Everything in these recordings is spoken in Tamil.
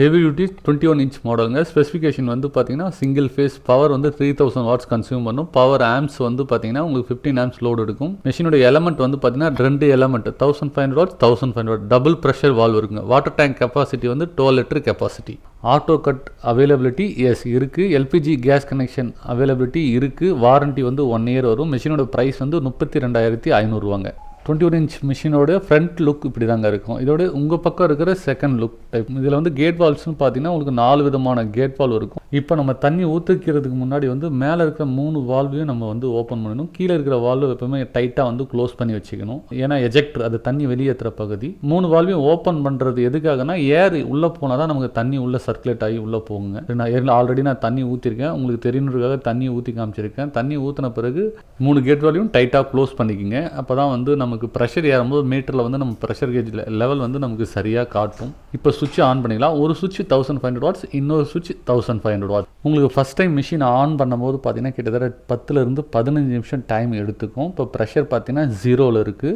ஹெவி டியூட்டி 21 இன்ச் மாடலுங்க. ஸ்பெசிஃபிகேஷன் வந்து பார்த்தீங்கன்னா சிங்கிள் ஃபேஸ் பவர் வந்து 3000 வாட்ஸ் கன்சியூம் பண்ணும். பவர் ஆம்ஸ் வந்து பார்த்தீங்கன்னா உங்களுக்கு 15 ஆம்ஸ் லோடு எடுக்கும். மெஷினோட எலமெண்ட் வந்து பார்த்தீங்கன்னா 2 element 1500 watts 1500 watt double pressure valve இருக்குங்க. வாட்டர் டேங்க் கெப்பாசிட்டி வந்து 12 litre capacity. Auto cut availability yes இருக்குது. எல்பிஜி கேஸ் கனெக்ஷன் அவைலபிலிட்டி இருக்குது. வாரண்ட்டி வந்து 1 இயர் வரும். மெஷினோட ப்ரைஸ் வந்து 32,500 21 இன்ச் மிஷினோட ஃப்ரண்ட் லுக் இப்படி தாங்க இருக்கும். இதோட உங்கள் பக்கம் இருக்கிற செகண்ட் லுக் டைப். இதில் வந்து கேட் வால்ஸ்னு பார்த்தீங்கன்னா உங்களுக்கு 4 விதமான கேட் வால்வ் இருக்கும். இப்போ நம்ம தண்ணி ஊற்றிக்கிறதுக்கு முன்னாடி வந்து மேலே இருக்கிற 3 வால்வையும் நம்ம வந்து ஓப்பன் பண்ணணும். கீழே இருக்கிற வால்வு எப்பவுமே டைட்டாக வந்து க்ளோஸ் பண்ணி வச்சுக்கணும். ஏன்னா எஜெக்டர் அது தண்ணி வெளியேற்றுற பகுதி. 3 வால்வையும் ஓப்பன் பண்ணுறது எதுக்காகனா ஏர் உள்ளே போனால் தான் நமக்கு தண்ணி உள்ளே சர்க்குலேட் ஆகி உள்ளே போகுங்க. ஆல்ரெடி நான் தண்ணி ஊற்றிருக்கேன், உங்களுக்கு தெரியணுன்றதுக்காக தண்ணி ஊற்றி காமிச்சிருக்கேன். தண்ணி ஊற்றின பிறகு 3 கேட் வால்வையும் டைட்டாக க்ளோஸ் பண்ணிக்கிங்க. அப்போ தான் வந்து நமக்கு ப்ரெஷர் ஏறும்போது மீட்டரில் வந்து நம்ம ப்ரெஷர் கேஜ் லெவல் வந்து நமக்கு சரியாக காட்டும். இப்போ சுவிட்ச் ஆன் பண்ணிக்கலாம். ஒரு சுவிட்ச் 1500 வாட்ஸ், இன்னொரு சுவிட்ச் 1500 வாட்ஸ். உங்களுக்கு ஃபஸ்ட் டைம் மிஷின் ஆன் பண்ணும்போது பார்த்தீங்கன்னா கிட்டத்தட்ட 10லேருந்து 15 நிமிஷம் டைம் எடுத்துக்கும். இப்போ ப்ரெஷர் பார்த்தீங்கன்னா 0ல் இருக்குது.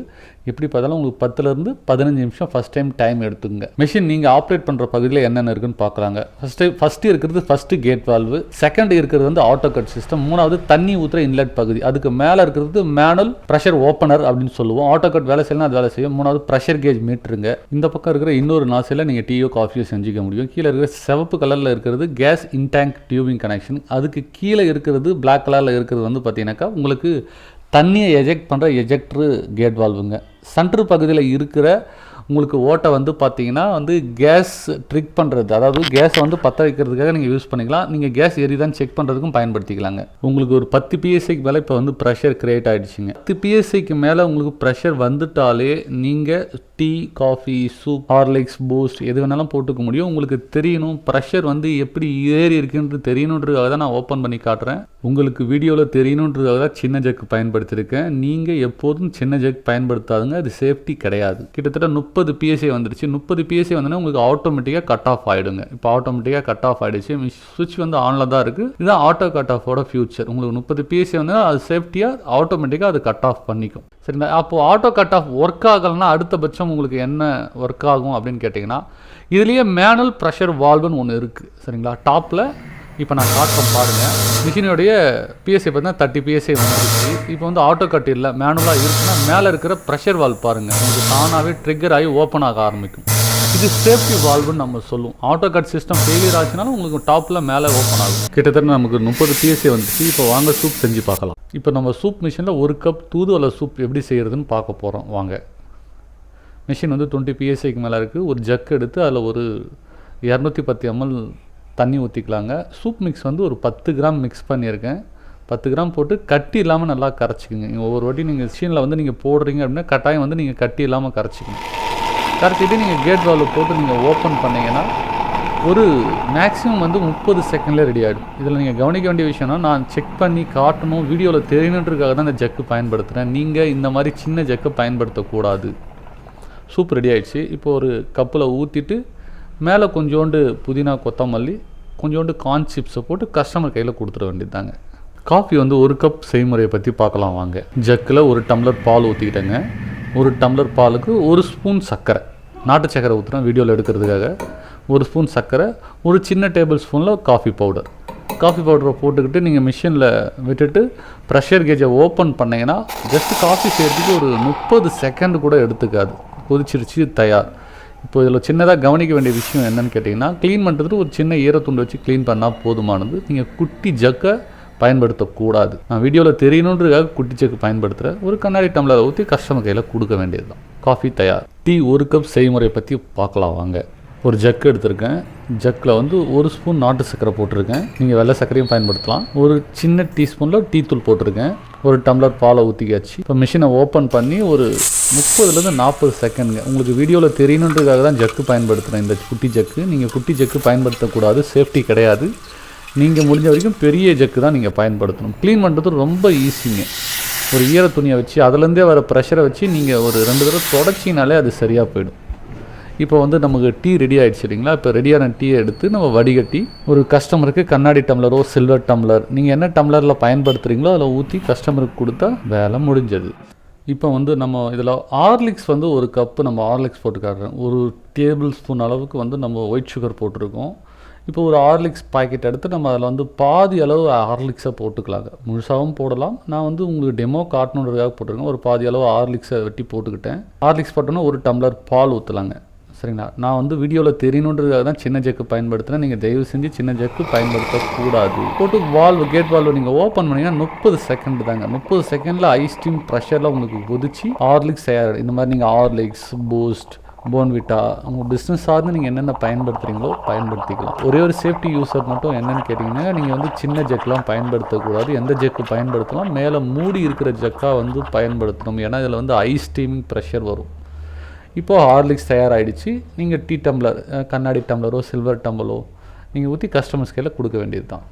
எப்படி பார்த்தாலும் உங்களுக்கு 10லேருந்து 15 நிமிஷம் ஃபஸ்ட் டைம் டைம் எடுத்துக்குங்க. மிஷின் நீங்கள் ஆப்ரேட் பண்ணுற பகுதியில் என்னென்ன இருக்குன்னு பார்க்கலாங்க. ஃபஸ்ட்டு இருக்கிறது ஃபஸ்ட்டு கேட் வால்வு, செகண்ட் இருக்கிறது வந்து ஆட்டோ கட் சிஸ்டம், மூணாவது தண்ணி ஊற்றுற இன்லெட் பகுதி, அதுக்கு மேலே இருக்கிறது மேனுவல் ப்ரெஷர் ஓப்பனர் அப்படின்னு சொல்லுவோம். ஆட்டோ கட் வேலை செய்யலாம், அது வேலை செய்யும். மூணாவது ப்ரெஷர் கேஜ் மீட்டருங்க. இந்த பக்கம் இருக்கிற இன்னொரு நாசில நீங்கள் டீயோ காஃபியோ செஞ்சுக்க முடியும். கீழே இருக்கிற சிவப்பு கலரில் இருக்கிறது கேஸ் இன்டேங்க் டியூபிங் கனெக்ஷன். அதுக்கு கீழே இருக்கிறது பிளாக் கலரில் இருக்கிறது வந்து பார்த்தீங்கன்னாக்கா உங்களுக்கு தண்ணியை எஜெக்ட் பண்ணுற எஜெக்டரு கேட் வால்வுங்க. சென்டர் பகுதியில் இருக்கிற உங்களுக்கு ஓட்டை வந்து பார்த்தீங்கன்னா வந்து கேஸ் ட்ரிக் பண்ணுறது, அதாவது கேஸை வந்து பற்ற வைக்கிறதுக்காக நீங்கள் யூஸ் பண்ணிக்கலாம். நீங்கள் கேஸ் எரிதான்னு செக் பண்ணுறதுக்கும் பயன்படுத்திக்கலாங்க. உங்களுக்கு ஒரு 10 PSIக்கு மேலே இப்போ வந்து ப்ரெஷர் கிரியேட் ஆகிடுச்சிங்க. 10 PSIக்கு மேலே உங்களுக்கு ப்ரெஷர் வந்துட்டாலே நீங்கள் tea, coffee, soup, Horlicks, boost எது வேணாலும் போட்டுக்க முடியும். உங்களுக்கு தெரியணும் ப்ரெஷர் வந்து எப்படி ஏறி இருக்குன்றது தெரியணுன்றதுக்காக தான் நான் ஓப்பன் பண்ணி காட்டுறேன். உங்களுக்கு வீடியோவில் தெரியணுன்றதுக்காக தான் சின்ன ஜக்கு பயன்படுத்தியிருக்கேன். நீங்கள் எப்போதும் சின்ன ஜக் பயன்படுத்தாதுங்க, அது சேஃப்டி கிடையாது. கிட்டத்தட்ட 30 PSI வந்துருச்சு. 30 PSI வந்தோன்னா உங்களுக்கு ஆட்டோமேட்டிக்காக கட் ஆஃப் ஆகிடுங்க. இப்போ ஆட்டோமேட்டிக்காக கட் ஆஃப் ஆகிடுச்சு. சுவிட்ச் வந்து ஆனில் தான் இருக்குது. இதுதான் ஆட்டோ கட் ஆஃபோட ஃபியூச்சர். உங்களுக்கு 30 PSI வந்தால் அது சேஃப்டியாக ஆட்டோமேட்டிக்காக அது கட் ஆஃப் பண்ணிக்கும். சரிங்களா? அப்போது ஆட்டோ கட் ஆஃப் ஒர்க் ஆகலைன்னா அடுத்தபட்சம் உங்களுக்கு என்ன ஒர்க் ஆகும் அப்படின்னு கேட்டிங்கன்னா, இதுலேயே மேனுவல் ப்ரெஷர் வால்வுன்னு ஒன்று இருக்குது. சரிங்களா? டாப்பில் இப்போ நான் காட்டுறேன் பாருங்கள். மிஷினுடைய PSI பார்த்தீங்கன்னா 30 PSI வந்துருச்சு. இப்போ வந்து ஆட்டோ கட் இல்லை, மேனுவலாக இருக்குன்னா மேலே இருக்கிற ப்ரெஷர் வால்வ் பாருங்கள், உங்களுக்கு தானாகவே ட்ரிக்கர் ஆகி ஓப்பன் ஆக ஆரம்பிக்கும். இது சேஃப்டி வால்வுன்னு நம்ம சொல்லுவோம். ஆட்டோ கட் சிஸ்டம் ஃபெயிலியர் ஆச்சுனாலும் உங்களுக்கு டாப்பில் மேலே ஓப்பன் ஆகும். கிட்டத்தட்ட நமக்கு 30 PSI வந்துச்சு. இப்போ வாங்க சூப் செஞ்சு பார்க்கலாம். இப்போ நம்ம சூப் மிஷினில் 1 கப் தூதுவளை சூப் எப்படி செய்கிறதுன்னு பார்க்க போகிறோம். வாங்க. மிஷின் வந்து 20 PSIக்கு மேலே இருக்குது. ஒரு ஜக் எடுத்து அதில் ஒரு 210 ml தண்ணி ஊற்றிக்கலாங்க. சூப் மிக்ஸ் வந்து ஒரு 10 கிராம் மிக்ஸ் பண்ணியிருக்கேன். 10 கிராம் போட்டு கட்டி இல்லாமல் நல்லா கரைச்சிக்கோங்க. ஒவ்வொரு வாட்டி நீங்கள் மிஷினில் வந்து நீங்கள் போடுறீங்க அப்படின்னா கட்டாயம் வந்து நீங்கள் கட்டி இல்லாமல் கரைச்சிக்கணும். கரைச்சிட்டு நீங்கள் கேட் வால்வு போட்டு நீங்கள் ஓப்பன் பண்ணிங்கன்னா ஒரு மேக்ஸிமம் வந்து 30 செகண்ட்லேயே ரெடி ஆகிடும். இதில் நீங்கள் கவனிக்க வேண்டிய விஷயம்னா, நான் செக் பண்ணி காட்டணும், வீடியோவில் தெரியணுன்றதுக்காக தான் இந்த ஜக்கு பயன்படுத்துகிறேன். நீங்கள் இந்த மாதிரி சின்ன ஜக்கை பயன்படுத்தக்கூடாது. சூப் ரெடி ஆகிடுச்சு. இப்போ ஒரு கப்பில் ஊற்றிட்டு மேலே கொஞ்சோண்டு புதினா, கொத்தமல்லி, கொஞ்சோண்டு கார்ன் சிப்ஸை போட்டு கஸ்டமர் கையில் கொடுத்துட வேண்டியது தாங்க. காஃபி வந்து 1 கப் செய்முறையை பற்றி பார்க்கலாம் வாங்க. ஜக்கில் 1 டம்ளர் பால் ஊற்றிக்கிட்டேங்க. 1 டம்ளர் பாலுக்கு 1 ஸ்பூன் சர்க்கரை, நாட்டு சர்க்கரை ஊற்றுறேன் வீடியோவில் எடுக்கிறதுக்காக. 1 ஸ்பூன் சர்க்கரை, ஒரு சின்ன டேபிள் ஸ்பூனில் காஃபி பவுடர். காஃபி பவுடரை போட்டுக்கிட்டு நீங்கள் மிஷினில் விட்டுட்டு ப்ரெஷர் கேஜை ஓப்பன் பண்ணிங்கன்னா ஜஸ்ட் காஃபி செய்கிறதுக்கு ஒரு 30 செகண்ட் கூட எடுத்துக்காது. கொதிச்சிருச்சு, தயார். இப்போ இதில் சின்னதாக கவனிக்க வேண்டிய விஷயம் என்னென்னு கேட்டிங்கன்னா, க்ளீன் பண்ணுறதுக்கு ஒரு சின்ன ஈரத்துண்டு வச்சு க்ளீன் பண்ணால் போதுமானது. நீங்கள் குட்டி ஜக்கை பயன்படுத்தக்கூடாது. நான் வீடியோவில் தெரியணுன்றதுக்காக குட்டி ஜக்கு பயன்படுத்துகிறேன். ஒரு கண்ணாடி டம்ளரை ஊற்றி கஸ்டமர் கையில் கொடுக்க வேண்டியது தான். காஃபி தயார். டீ 1 கப் செய்முறை பற்றி பார்க்கலாம் வாங்க. ஒரு ஜக்கு எடுத்திருக்கேன். ஜக்கில் வந்து 1 ஸ்பூன் நாட்டு சர்க்கரை போட்டிருக்கேன். நீங்கள் வெள்ளை சர்க்கரையும் பயன்படுத்தலாம். ஒரு சின்ன டீஸ்பூனில் டீ தூள் போட்டிருக்கேன். 1 டம்ளர் பாலை ஊற்றிக்காச்சு. இப்போ மிஷினை ஓப்பன் பண்ணி ஒரு 30லேருந்து 40 செகண்டுங்க. உங்களுக்கு வீடியோவில் தெரியணுன்றதுக்காக தான் ஜக்கு பயன்படுத்துகிறேன். இந்த குட்டி ஜக்கு நீங்கள் குட்டி ஜக்கு பயன்படுத்தக்கூடாது, சேஃப்டி கிடையாது. நீங்கள் முடிஞ்ச வரைக்கும் பெரிய ஜக்கு தான் நீங்கள் பயன்படுத்தணும். க்ளீன் பண்ணுறது ரொம்ப ஈஸிங்க. ஒரு ஈர துணியை வச்சு அதுலேருந்தே வர ப்ரெஷரை வச்சு நீங்கள் ஒரு 2 தடவை தொடச்சினாலே அது சரியாக போயிடும். இப்போ வந்து நமக்கு டீ ரெடி ஆகிடுச்சு இல்லைங்களா? இப்போ ரெடியான டீயை எடுத்து நம்ம வடிகட்டி ஒரு கஸ்டமருக்கு கண்ணாடி டம்ளரோ சில்வர் டம்ளர் நீங்கள் என்ன டம்ளரில் பயன்படுத்துகிறீங்களோ அதில் ஊற்றி கஸ்டமருக்கு கொடுத்தா வேலை முடிஞ்சது. இப்போ வந்து நம்ம இதில் ஹார்லிக்ஸ் வந்து 1 கப்பு நம்ம ஹார்லிக்ஸ் போட்டு காட்டுறோம். ஒரு டேபிள் ஸ்பூன் அளவுக்கு வந்து நம்ம ஒயிட் சுகர் போட்டிருக்கோம். இப்போ ஒரு ஹார்லிக்ஸ் பாக்கெட் எடுத்து நம்ம அதில் வந்து பாதி அளவு ஹார்லிக்ஸை போட்டுக்கலாங்க. முழுசாகவும் போடலாம். நான் வந்து உங்களுக்கு டெமோ காட்டணுன்றதுக்காக போட்டிருக்கேன். ஒரு பாதி அளவு ஹார்லிக்ஸை வெட்டி போட்டுக்கிட்டேன். ஹார்லிக்ஸ் போட்டோன்னா ஒரு டம்ளர் பால் ஊற்றலாங்க. சரிங்களா? நான் வந்து வீடியோவில் தெரியணுன்றதுக்காக தான் சின்ன ஜக்கு பயன்படுத்துகிறேன். நீங்கள் தயவு செஞ்சு சின்ன ஜக்கு பயன்படுத்தக்கூடாது. போட்டு கேட் வால்வு நீங்கள் ஓப்பன் பண்ணிங்கன்னா 30 செகண்ட் தாங்க. 30 செகண்டில் ஐ ஸ்டீம் ப்ரெஷரில் உங்களுக்கு கொதிச்சு ஹார்லிக்ஸ் தயார். இந்த மாதிரி நீங்கள் ஹார்லிக்ஸ், பூஸ்ட், போன்விட்டா உங்கள் பிஸ்னஸ் சார்ந்து நீங்கள் என்னென்ன பயன்படுத்துகிறீங்களோ பயன்படுத்திக்கலாம். ஒரே ஒரு சேஃப்டி யூஸர் மட்டும் என்னென்னு கேட்டிங்கன்னா, நீங்கள் வந்து சின்ன ஜக்கெலாம் பயன்படுத்தக்கூடாது. எந்த ஜக்கு பயன்படுத்தலாம், மேலே மூடி இருக்கிற ஜக்காக வந்து பயன்படுத்தணும். ஏன்னா இதில் வந்து ஐ ஸ்டீமிங் ப்ரெஷர் வரும். இப்போது ஹார்லிக்ஸ் தயாராகிடுச்சு. நீங்கள் டீ டம்ளர், கண்ணாடி டம்ளரோ சில்வர் டம்ளரோ நீங்கள் ஊற்றி கஸ்டமர்ஸ் கையில் கொடுக்க வேண்டியது தான்.